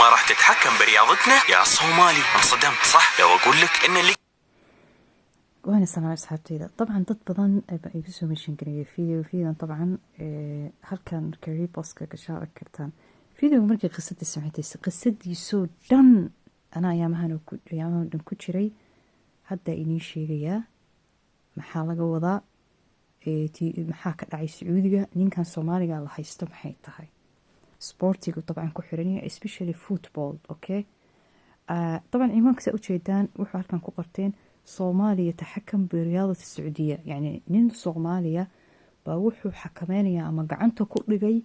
ما راح تتحكم برياضتنا يا صومالي. انصدمت صح لو اقول لك ان اللي وانا سامعه asxaabtayda dabcan dad badan baa igu soo meeshan gareeyay fiidan dabcan halkan career post-ka gashaa arki kartaan fiidiyoga markii qisadii samayntaysay qisadiisoo dhan anaa ayaamahan dhan ku jiray hadda idiin sheegayaa maxaa laga wadaa maxaa ka dhacay sacuudiga ninkan soomaaliga la haysto maxay tahay sportigu dabcan ku xiranaya especially football okay طبعا ciwaanka saa ujeedaan wuxuu halkan ku qorteen soomaaliya taxakam biriyaadat sacuudiya yani nin soomaaliya baa wuxuu xakameynayaa ama gacanta ku dhigay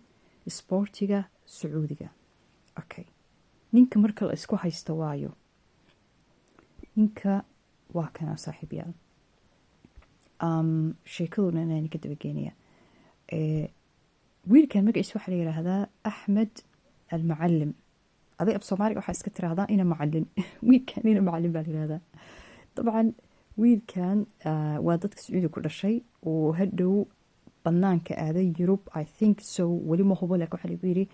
sportiga sacuudiga okay ninka marka la isku haysto waayo ninka waa kana saaxiibyaal sheekaduna inaan ka dabageynaya wiilkan magaciisa waxaa la yiraahdaa axmed almucalim aday af soomaaliga waxaa iska tiraahdaa ina macalin wiilkan ina macalin baa la yirahdaa dabcan wiilkan waa dadka sacuudiga ku dhashay oo hadhow banaanka aaday Yurub I think so weli ma hubo laakiin waxaa lagu yiri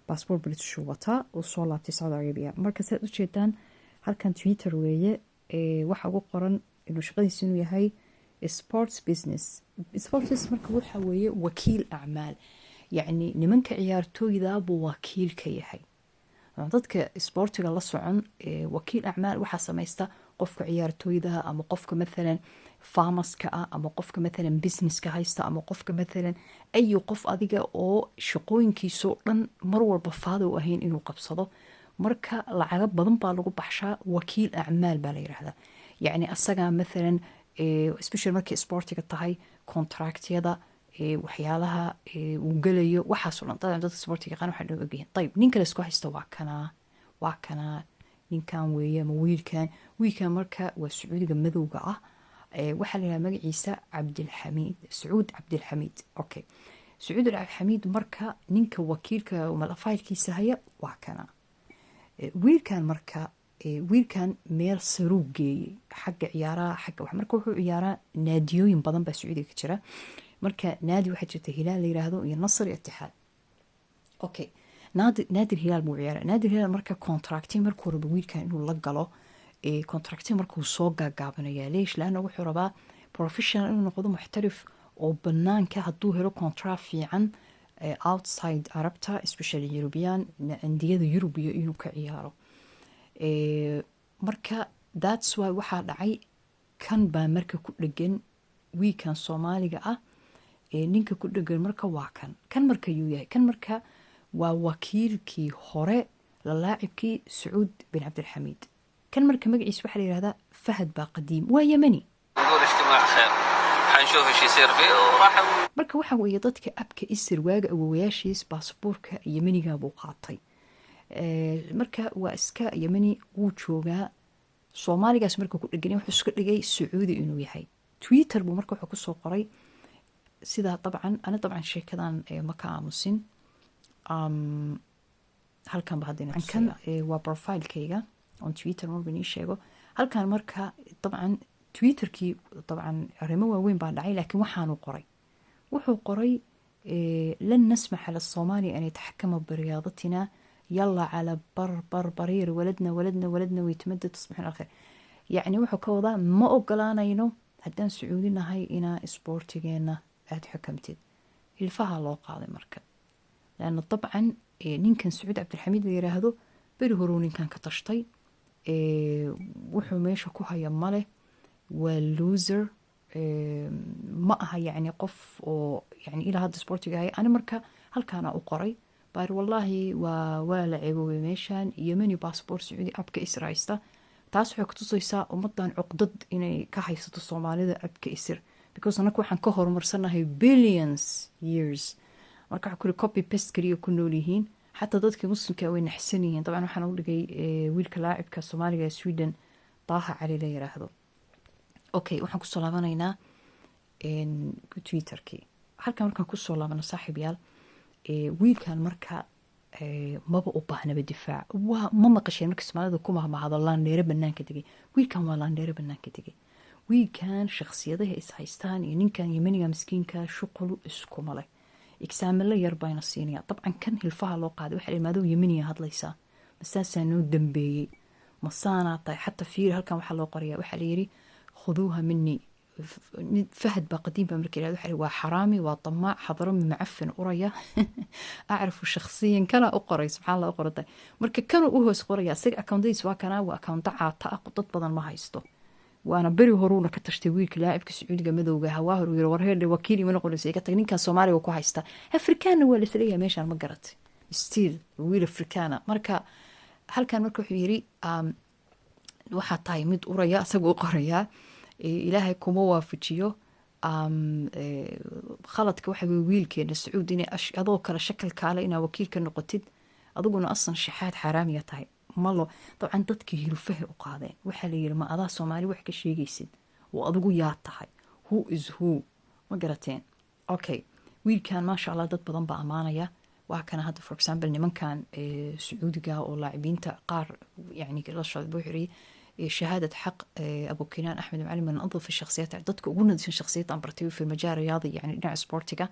passport British wataa oo soo laabtay Saudi Arabia marka saad u jeedaan halkan Twitter weeye waxa ugu qoran inuu shaqadiisu inuu yahay sports business marka waxa weeye wakiil acmaal yani nimanka ciyaartooyda buu wakiil ka yahay dadka sportiga la socon wakiil acmaal waxa sameeysta qofka ciyaartooyda ama qofka مثلا farmerska ama qofka مثلا businesska haysta ama qofka مثلا ay qof adiga oo shaqooyinkiisa dhan mar walba faado u ahayn inuu qabsado marka lacag badan baa lagu baxshaa wakiil acmaal baa la yiraahdaa yani asaga مثلا especially markii sportiga tahay contractyada waxyaalaha uu galayo waxaas oo dhan dadka sportiga qaan waxa loo ogyahay tayib ninka la isku haysto waa kana ninkan weeye ma wiilkan marka waa sacuudiga madowga ah waxa la yiraahdaa magaciisa Cabdilxamiid Sacuud Cabdilxamiid okay Sacuud Cabdilxamiid marka ninka wakiilka malafaylkiisa haya waa kana wiilkan meel saruug geeyay xagga ciyaaraha xagga wax marka wuxuu ciyaaraa naadiyooyin badan baa sacuudiga ka jira marka naadi waxa jirta Hilaal la yiraahdo iyo Nasr iyo Ittixaad okay نادي الهلال مو عيارة نادي الهلال مركا كونتراكتين مركو ربا ويلكان إنو لقلو كونتراكتين مركو صوغا قابنيا ليش لأنه وحو ربا بروفيشنال إنو نقضو محترف أو بنان كهدو هيرو كونتراك في عن outside عربتا especially يوروبيان اندية يوروبيا إنو كعيارو مركا that's why وحا دعي كان با مركا كودلقين ويكان صوماليغا نينكا كودلقين مركا واكان كان مركا يوياي كان مركا ووكيلكي هوري للاعبكي سعود بن عبد الحميد كان مركا مقعيس waxa la yiraahdaa Fahad baa qadiim waa Yemeni نقول اجتماع خير حنشوف ايش يصير فيه وراح marka waxa weeye dadka abka isir waaga awowayaashiis baasaboorka Yemeniga buu qaatay marka waa iska Yemeni uu joogaa Soomaaligaas marka ku dhaganay wuxuu iska dhigay Sacuudi inuu yahay Twitter buu marka wuxuu ku soo qoray sida dabcan sheekadan ma ka aamusin halkan ba hadina kan waa profile-kayga on Twitter mar bani sheego halkan marka dabcan Twitterkii dabcan arrimo waaweyn baa dhacay laakiin waxaanu qoray wuxuu qoray لن نسمح للصومالي أن يتحكم برياضتنا يلا على برير ولدنا ويتمدد تصبحون على خير يعني wuxuu ka wadaa ma ogolaanayno haddaan Sacuudi nahay ina sportigeena aad xukamtid hilfaha loo qaaday marka لأن طبعا نينكن سعود عبد الحميد اللي يراهدو بري هرونين كان كتشتي وحو ميشا كوها يماله واللوزر ما أها يعني قف يعني إلى هذا سبورتي جاي أنا مركا هل كان أقري بار والله ولعبوا بميشان يمني باسبور سعودي أبكى إسرائيستا تاس حق تصيصا ومدان عقدد إني كحيسة الصومالي ذا أبكى إسر because أنا كوحن كهر مرسلنا هي billions years marka waxa kuli copy paste kaliya ku nool yihiin xataa dadka muslimka way naxsan yihiin dabcan waxaan u dhigay wiilka laacibka Soomaaliga Sweden Taha Ali la yiraahdo okay waxaan ku soo laabanaynaa Twitterkii halkan markaan ku soo laabano saaxiibayaal wiilkan marka maba u baahnaba difaac waa ma maqasheen marka Soomaalida kuma hadallaan dheere banaanka tagay wiilkan waa laan dheere banaanka tagay wiilkan shakhsiyadaha is haystaan iyo ninkan Yemeniga miskiinka shuqul isku malay example yar bayna siinaya dabcan kan hilfaha loo qaaday waxa ilmaado Yemeniya hadlaysa masaasaa noo dambeeyey masaanaa tahay xataa fiiri halkan waxaa loo qorayaa waxaa layidhi khuduuha minii fahad baa qadiim baa marka yidhahda waxaa waa xaraami waa damaac xadrami macafin uraya acrifu shakhsiyan kana u qoray subxaan allah u qorantay marka kanuu u hoos qoraya isaga akauntadiis waa kanaa waa akaunta caata ah dad badan ma haysto waana beri horuuna ka tashtay wiilka laacibka sacuudiga madowga hawaa hor yiri warheedhe wakiil ima noqonaysa ka tag ninkan soomaaliga ku haysta afrikaanna waa la isleeyahay meeshaan ma garatay still wiil afrikaana marka halkan marka wuxuu yiri waxaa tahay mid uraya isaga u qorayaa ilaahay kuma waafajiyo khaladka waxa weye wiilkeena sacuud inay adoo kale shakal kaale inaa wakiil ka noqotid adiguna asan shaxaad xaaraamiya tahay malo dabcan dadkii hilufahay u qaadeen waxaa la yidhi ma adaa soomaali wax ka sheegaysid oo adigu yaa tahay who is who ma garateen okay wiilkan maasha allah dad badan baa ammaanaya waa kana hadda for example nimankan sacuudiga oo laacibiinta qaar yani la socda buu xiriyay شهادة حق أبو كنان أحمد معلم من أنظف الشخصيات ضدك وقلنا شخصية أمبرتيو في المجال الرياضي يعني نوع سبورتيكا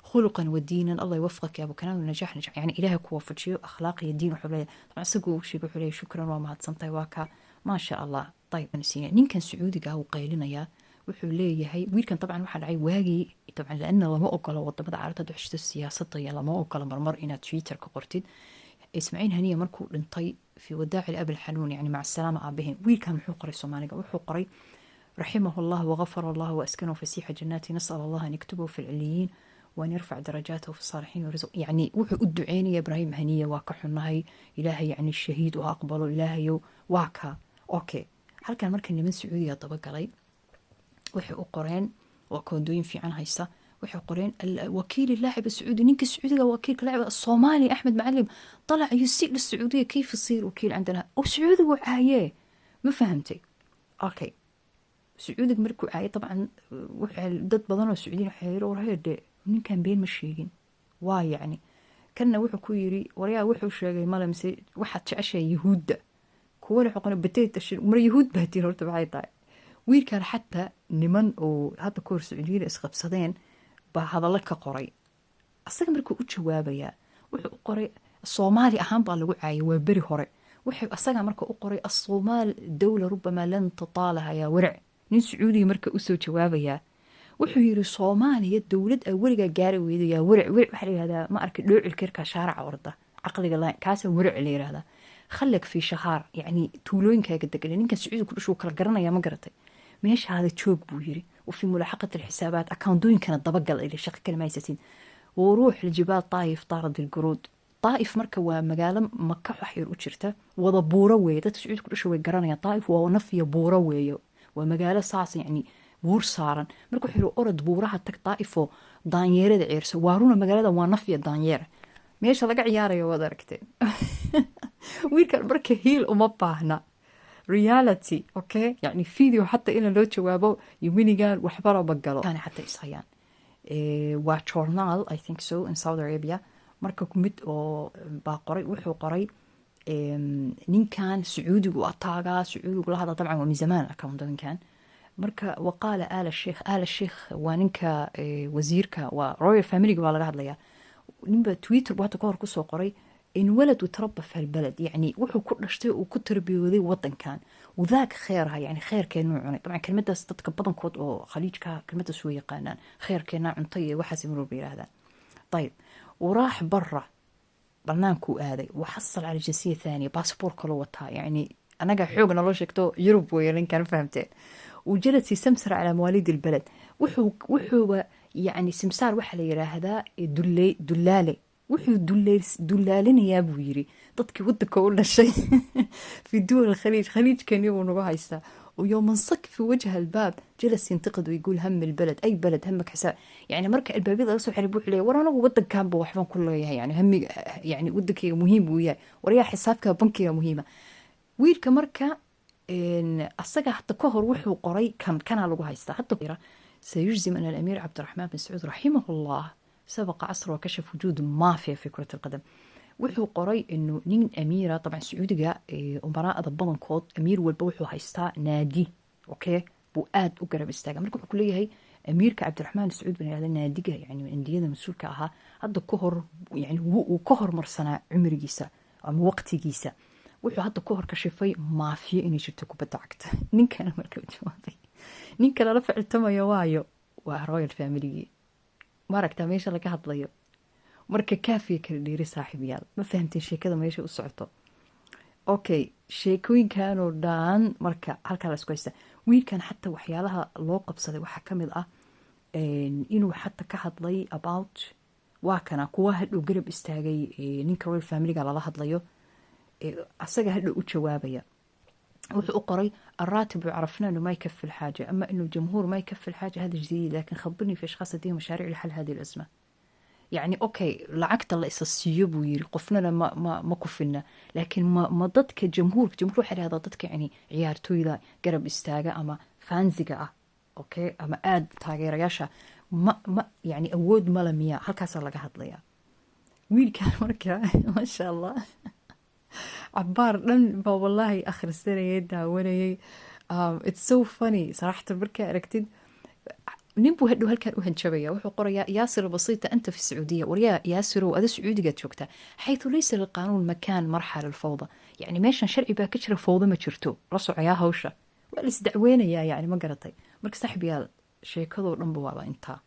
خلقا ودينا الله يوفقك يا أبو كنان والنجاح نجاح يعني إلهك ووفق شيء أخلاقي الدين وحولي طبعا سقوا شيء بحولي شكرا وما هتصنطي واكا ما شاء الله طيب نسينا نين كان سعودي قاو قيلنا يا وحولي هي ويل كان طبعا واحد عي واقي طبعا لأنه لما أقل وضمت عارضة دوحشت السياسة لما أقل مرمر إنا تويتر كقرتين اسماعيل هنية مركو لنطي في وداع الأب الحنون يعني مع السلامة أبهن ويل كان محوقري الصومالي وحوقري رحمه الله وغفر الله وأسكنه فسيح جناتي نسأل الله أن يكتبه في العليين وأن يرفع درجاته في الصالحين ورزق يعني وحو أدعيني يا إبراهيم هنية واكح النهي إلهي يعني الشهيد وأقبل إلهي واكا أوكي هل كان مركن من سعودية طبق علي وحو قرين وكودوين في عن هيسا waxay qoreen الوكيل اللاعب السعودي نينك السعودي وكيل اللاعب الصومالي أحمد معلم طلع يسيء للسعودية كيف يصير وكيل عندنا وسعودي وعاية ما فهمتي أوكي سعودي مركو عاية طبعا ضد بدن السعوديين حيروا ورهيد نين كان بين مشيين واي يعني كنا وحو كويري وريا وحو شيغي مالا مسي واحد تعشى يهود كولا حقنا بتيت الشر مر يهود بهتين هورتا بعي طاي وير كان حتى نمن او هذا كور سعوديين اسقبسدين hadalla ka qoray asaga markuu u jawaabaya wuxuu u qoray Soomaali ahaan baa lagu caayay waa bari hore wuxuu asaga marka u qoray as-Soomaal dawla rubama lan tatalaha ya warac nin Sacuudi marka u soo jawaabaya wuxuu yiri Soomaaliya dawlad awliga gaari weedo ya warac waxa la yiraahdaa ma arki dhoocil kirka shaaraca orda aqliga la kaas warac la yiraahdaa khallak fi shahaar yani tuulooyinkaaga degan ninka Sacuudi ku dhasho kala garanaya ma garatay meesha hada joog buu yiri وفي ملاحقة الحسابات أكاونتين كانت ضبقل إلى شق كلمة يساتين وروح لجبال طايف طارد القرود طائف مركة ومقالة مكة وحير وشرته وضا بوروية تسعود كل شوي قرانا يا طائف ونفي بوروية ومقالة صاص يعني بور صارا مركو حلو أرد بورها تك طائف دانيير دعيرس وارونا مقالة ونفي دانيير ميش لقى عيارة يا ودركتين ويكر بركة هيل ومبا هنا رياليتي اوكي يعني فيديو حتى إلى لو جوابه يميني قال وحبره بقلو كان حتى إسخيان وجورنال I think so in Saudi Arabia مركا كمد أو باقري وحو قري نين كان سعودي وأطاقا سعودي وكل هذا طبعا ومن زمان أكاونتون كان مركا وقال آل الشيخ وننكا وزيركا ورويال فاميلي قبل قاعد ليا نبا تويتر بوحدة كور كسو قري إن ولد وتربى في البلد يعني وحو كل شيء وكتر بيوذي وطن كان وذاك خيرها يعني خير كان يعني طبعا كلمة استطق بدن كود أو خليج كلمة شوية قانان خير كان عنطية وحسب مرور هذا طيب وراح برا برنامجه هذا وحصل على جنسية ثانية باسبور كلوتها يعني أنا قاعد حوقنا لو شكتو يوروب ويلين كان فهمتين وجلس يسمسر على مواليد البلد وحو يعني سمسار وحلي هذا دلالي وحو دلالين يا بويري dadkii waddanka u dhashay في دول الخليج كان يوم نروح هيستا ويوم انصك في وجه الباب جلس ينتقد ويقول هم البلد أي بلد همك حساب يعني مركا الباب يضل يصبح يبوح لي ورانا ودك كان بوحفان كله يعني همي يعني ودك مهم وياه وريا حسابك بنكي مهمة ويرك مركا إن الصقع حتى كهر وحو قري كان على هيستا حتى سيجزم أن الأمير عبد الرحمن بن سعود رحمه الله سبق عصره وكشف وجود مافيا في كرة القدم wuxuu qoray inuu nin amiira طبعا sacuudiga umaraada badankood amiir walba wuxuu haystaa naadi okay buu aad u garab istaaga marka wuxuu leeyahay amiirka cabdiraxmaan sacuud bin aadan naadiga yani indiyada mas'uulka ahaa hadda ka hor yani uu ka hormarsanaa umrigiisa ama waqtigiisa wuxuu hadda ku hor kashifay maafiyo inay jirto kubadda cagta ninkana marka u jawaabay ninka lala ficiltamayo waayo waa royal familygii maaragtaa meesha laga hadlayo marka kaafiya kala dheeri saaxiibayaal ma fahamteen sheekada meesha u socoto okay sheekooyinkanoo dhan marka halkaa la isku haysta wiilkan xataa waxyaalaha loo qabsaday waxaa ka mid ah inuu xataa ka hadlay about waa kana kuwa hadhow garab istaagay ninka royal familyga lala hadlayo asaga hadhow u jawaabaya wuxuu u qoray الراتب عرفنا انه ما يكفي الحاجه اما انه الجمهور ما يكفي الحاجه هذا جديد لكن خبرني في اشخاص لديهم مشاريع لحل هذه الازمه يعني اوكي lacagta la isa siiyo buu yiri qofnana ma kufina laakiin ma dadka jamhuurka waxay raadaan dadka yani ciyaartooyda garab istaaga ama fansiga ah okay ama aad taageerayaasha ma yani awood mala miya halkaas laga hadlaya wiilkan marka ma sha Allah عبار دن با والله آخر السنة داونayay it's so funny صراحة بركة أركتد نبو هدو هل كان وهنشبية وحو قرية ياسر بسيطة أنت في السعودية وريا ياسر وهذا سعودي قد شوكتا حيث ليس للقانون مكان مرحلة الفوضى يعني ماشان شرعي باكتشر فوضى ما شرتو رسو عياها وشا والس دعوينة يعني ما قرطي مركز صاحبي شيء كذو رنبو والله انتا